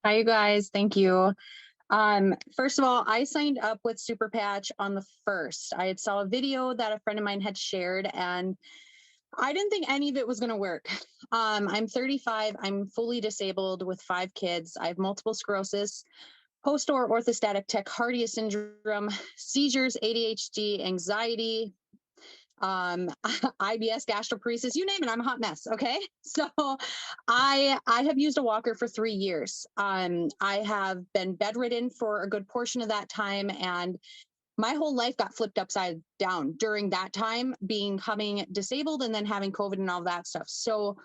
Hi, you guys. Thank you. First of all, I signed up with Super Patch on the 1st. I had saw a video that a friend of mine had shared, and I didn't think any of it was going to work. I'm 35. I'm fully disabled with 5 kids. I have multiple sclerosis, post or orthostatic tachycardia syndrome, seizures, ADHD, anxiety, IBS, gastroparesis, you name it, I'm a hot mess. Okay. So I have used a walker for 3 years. I have been bedridden for a good portion of that time, and my whole life got flipped upside down during that time, becoming disabled and then having COVID and all that stuff. So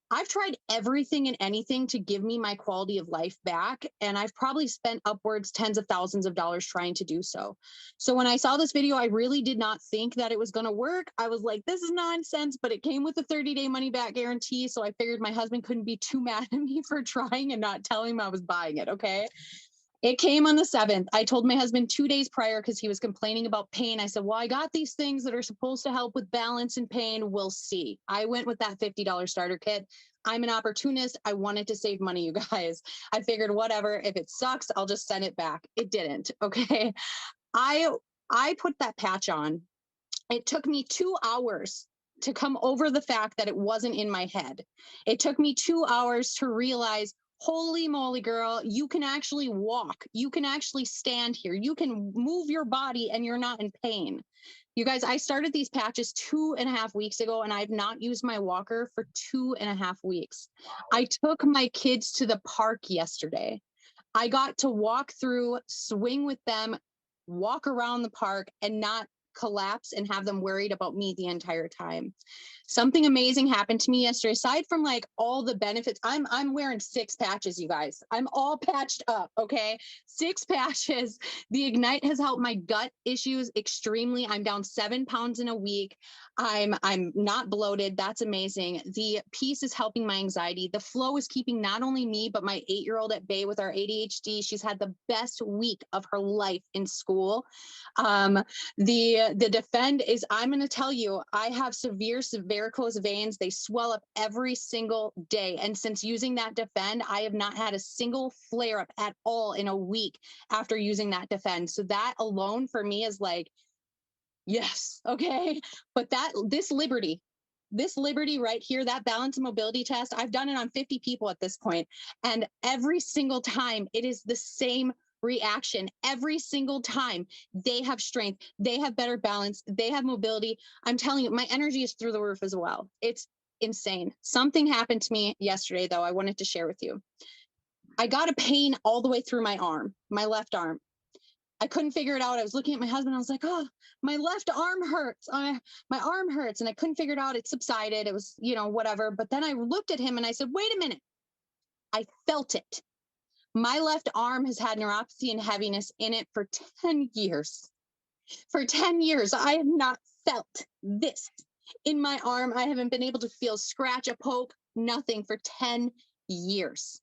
I've tried everything and anything to give me my quality of life back. And I've probably spent upwards tens of thousands of dollars trying to do so. So when I saw this video, I really did not think that it was going to work. I was like, this is nonsense, but it came with a 30-day money back guarantee. So I figured my husband couldn't be too mad at me for trying and not telling him I was buying it. Okay. It came on the 7th. I told my husband 2 days prior because he was complaining about pain. I said, well, I got these things that are supposed to help with balance and pain. We'll see. I went with that $50 starter kit. I'm an opportunist. I wanted to save money, you guys. I figured whatever, if it sucks, I'll just send it back. It didn't. Okay. I I put that patch on. It took me 2 hours to come over the fact that it wasn't in my head. It took me 2 hours to realize, holy moly, girl, you can actually walk. You can actually stand here. You can move your body and you're not in pain. You guys, I started these patches 2.5 weeks ago, and I've not used my walker for 2.5 weeks. I took my kids to the park yesterday. I got to walk through, swing with them, walk around the park, and not collapse and have them worried about me the entire time. Something amazing happened to me yesterday. Aside from like all the benefits, I'm wearing 6 patches, you guys. I'm all patched up, okay? 6 patches. The Ignite has helped my gut issues extremely. I'm down 7 pounds in a week. I'm not bloated. That's amazing. The peace is helping my anxiety. The flow is keeping not only me, but my 8-year-old at bay with our ADHD. She's had the best week of her life in school. The defend is, I'm going to tell you, I have severe varicose veins. They swell up every single day. And since using that defend, I have not had a single flare up at all in a week after using that defend. So that alone for me is like, yes. Okay. But this liberty right here, that balance and mobility test, I've done it on 50 people at this point, and every single time it is the same reaction. Every single time they have strength, they have better balance, they have mobility. I'm telling you, my energy is through the roof as well. It's insane. Something happened to me yesterday, though, I wanted to share with you. I got a pain all the way through my arm, my left arm. I couldn't figure it out. I was looking at my husband. I was like, oh, my left arm hurts. My arm hurts. And I couldn't figure it out. It subsided. It was, whatever. But then I looked at him and I said, wait a minute. I felt it. My left arm has had neuropathy and heaviness in it for 10 years. For 10 years, I have not felt this in my arm. I haven't been able to feel scratch, a poke, nothing for 10 years.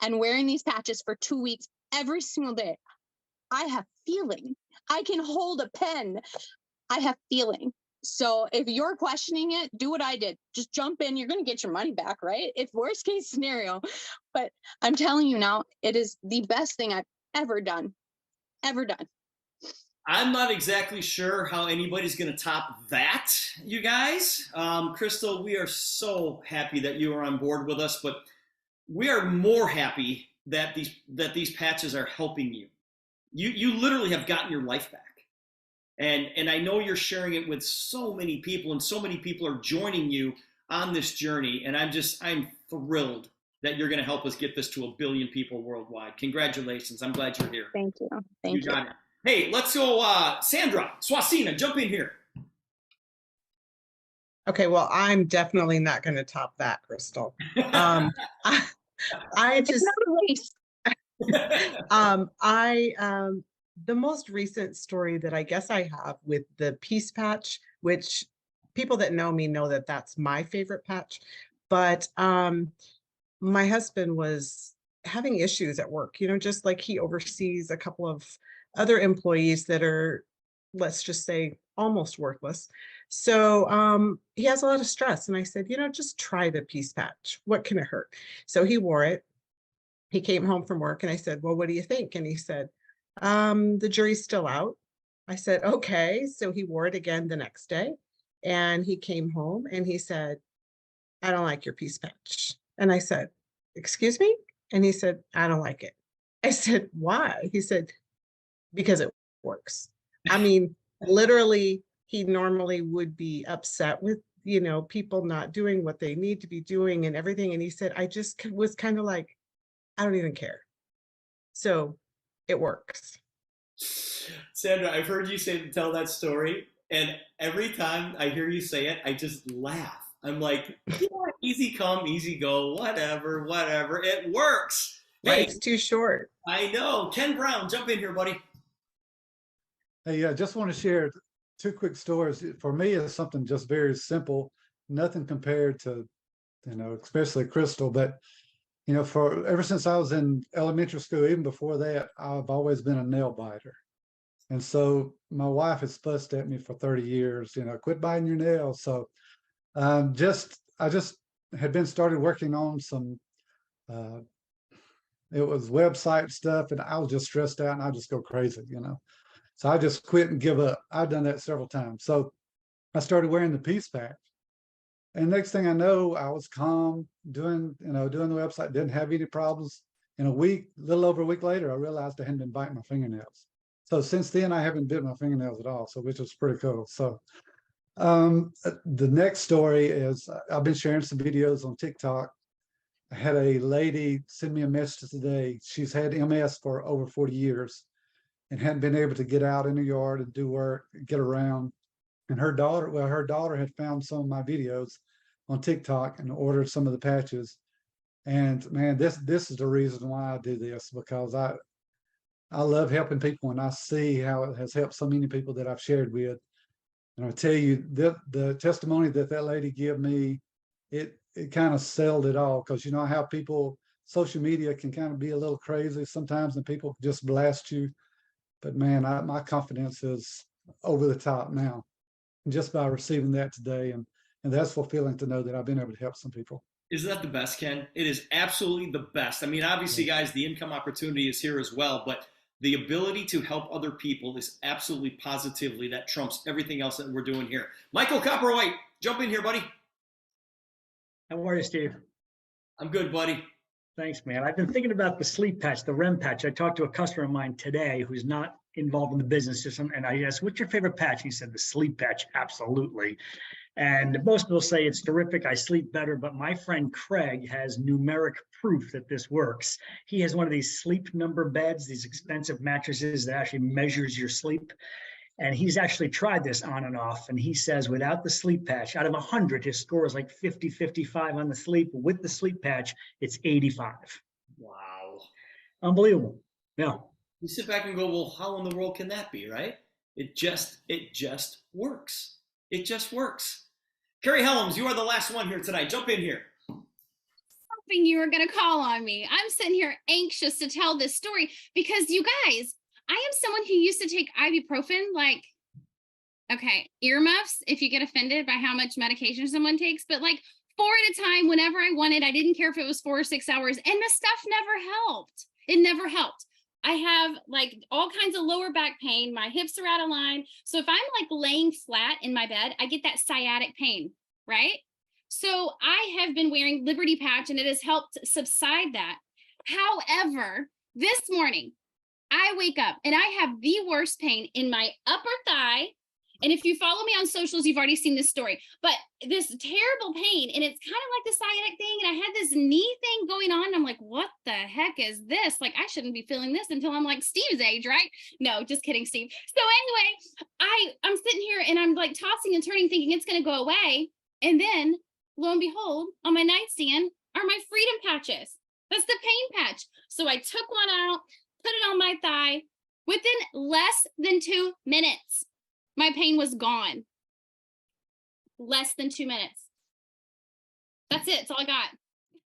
And wearing these patches for 2 weeks every single day, I have feeling. I can hold a pen. I have feeling. So if you're questioning it, do what I did. Just jump in. You're going to get your money back, right? If worst case scenario. But I'm telling you now, it is the best thing I've ever done. Ever done. I'm not exactly sure how anybody's going to top that, you guys. Crystal, we are so happy that you are on board with us, but we are more happy that these patches are helping you. You literally have gotten your life back. And I know you're sharing it with so many people, and so many people are joining you on this journey. And I'm thrilled that you're going to help us get this to 1 billion people worldwide. Congratulations. I'm glad you're here. Thank you. You got it. Hey, let's go. Sandra, Swasina, jump in here. Okay, well, I'm definitely not going to top that, Crystal. I just, the most recent story that I guess I have with the Peace Patch, which people that know me know that that's my favorite patch, but my husband was having issues at work, just like he oversees a couple of other employees that are, let's just say, almost worthless. So he has a lot of stress. And I said, just try the Peace Patch. What can it hurt? So he wore it. he came home from work and I said, well, what do you think? And he said, the jury's still out. I said, okay. So he wore it again the next day and he came home and he said, I don't like your piece patch. And I said, excuse me? And he said, I don't like it. I said, why? He said, because it works. I mean, literally, he normally would be upset with, you know, people not doing what they need to be doing and everything. And he said, I just was kind of like, I don't even care. So it works. Sandra, I've heard you tell that story, and every time I hear you say it, I just laugh. I'm like, yeah, easy come, easy go, whatever, whatever. It works. Hey, Life's too short. I know. Ken Brown, jump in here, buddy. Hey, I just want to share two quick stories. For me, it's something just very simple, nothing compared to, you know, especially Crystal. But, you know, for ever since I was in elementary school, even before that, I've always been a nail biter. And so my wife has fussed at me for 30 years, you know, quit biting your nails. So I just had been started working on some, it was website stuff, and I was just stressed out and I just go crazy, you know. So I just quit and give up. I've done that several times. So I started wearing the piece patch. And next thing I know, I was calm, doing the website, didn't have any problems. In a week, a little over a week later, I realized I hadn't been biting my fingernails. So since then, I haven't bit my fingernails at all. So which was pretty cool. So the next story is I've been sharing some videos on TikTok. I had a lady send me a message today. She's had MS for over 40 years and hadn't been able to get out in the yard and do work, get around. And her daughter had found some of my videos on TikTok and ordered some of the patches. And man, this is the reason why I do this, because I love helping people, and I see how it has helped so many people that I've shared with. And I tell you, the testimony that lady gave me, it kind of settled it all, because you know how people, social media can kind of be a little crazy sometimes, and people just blast you. But man, my confidence is over the top now, just by receiving that today, and that's fulfilling to know that I've been able to help some people. Isn't that the best, Ken? It is absolutely the best. I mean, obviously, guys, the income opportunity is here as well, but the ability to help other people is absolutely positively that trumps everything else that we're doing here. Michael Copperwhite, jump in here, buddy. How are you, Steve? I'm good, buddy. Thanks, man. I've been thinking about the sleep patch, the REM patch. I talked to a customer of mine today who's not involved in the business system, and I asked, what's your favorite patch? He said, the sleep patch, absolutely. And most people say it's terrific, I sleep better, but my friend Craig has numeric proof that this works. He has one of these sleep number beds, these expensive mattresses that actually measures your sleep. And he's actually tried this on and off. And he says without the sleep patch, out of 100, his score is like 50, 55 on the sleep. With the sleep patch, it's 85. Wow. Unbelievable. Yeah. You sit back and go, well, how in the world can that be, right? It just works. It just works. Carrie Helms, you are the last one here tonight. Jump in here. Hoping you were going to call on me. I'm sitting here anxious to tell this story because you guys, I am someone who used to take ibuprofen, like, okay, earmuffs, if you get offended by how much medication someone takes, but like 4 at a time, whenever I wanted. I didn't care if it was 4 or 6 hours, and the stuff never helped. It never helped. I have like all kinds of lower back pain. My hips are out of line. So if I'm like laying flat in my bed, I get that sciatic pain, right? So I have been wearing Liberty Patch and it has helped subside that. However, this morning, I wake up and I have the worst pain in my upper thigh. And if you follow me on socials, you've already seen this story, but this terrible pain, and it's kind of like the sciatic thing. And I had this knee thing going on. And I'm like, what the heck is this? Like, I shouldn't be feeling this until I'm like Steve's age, right? No, just kidding, Steve. So anyway, I'm sitting here and I'm like tossing and turning, thinking it's going to go away. And then lo and behold, on my nightstand are my freedom patches. That's the pain patch. So I took one out, put it on my thigh. Within less than 2 minutes, my pain was gone. Less than 2 minutes. That's it. That's all I got.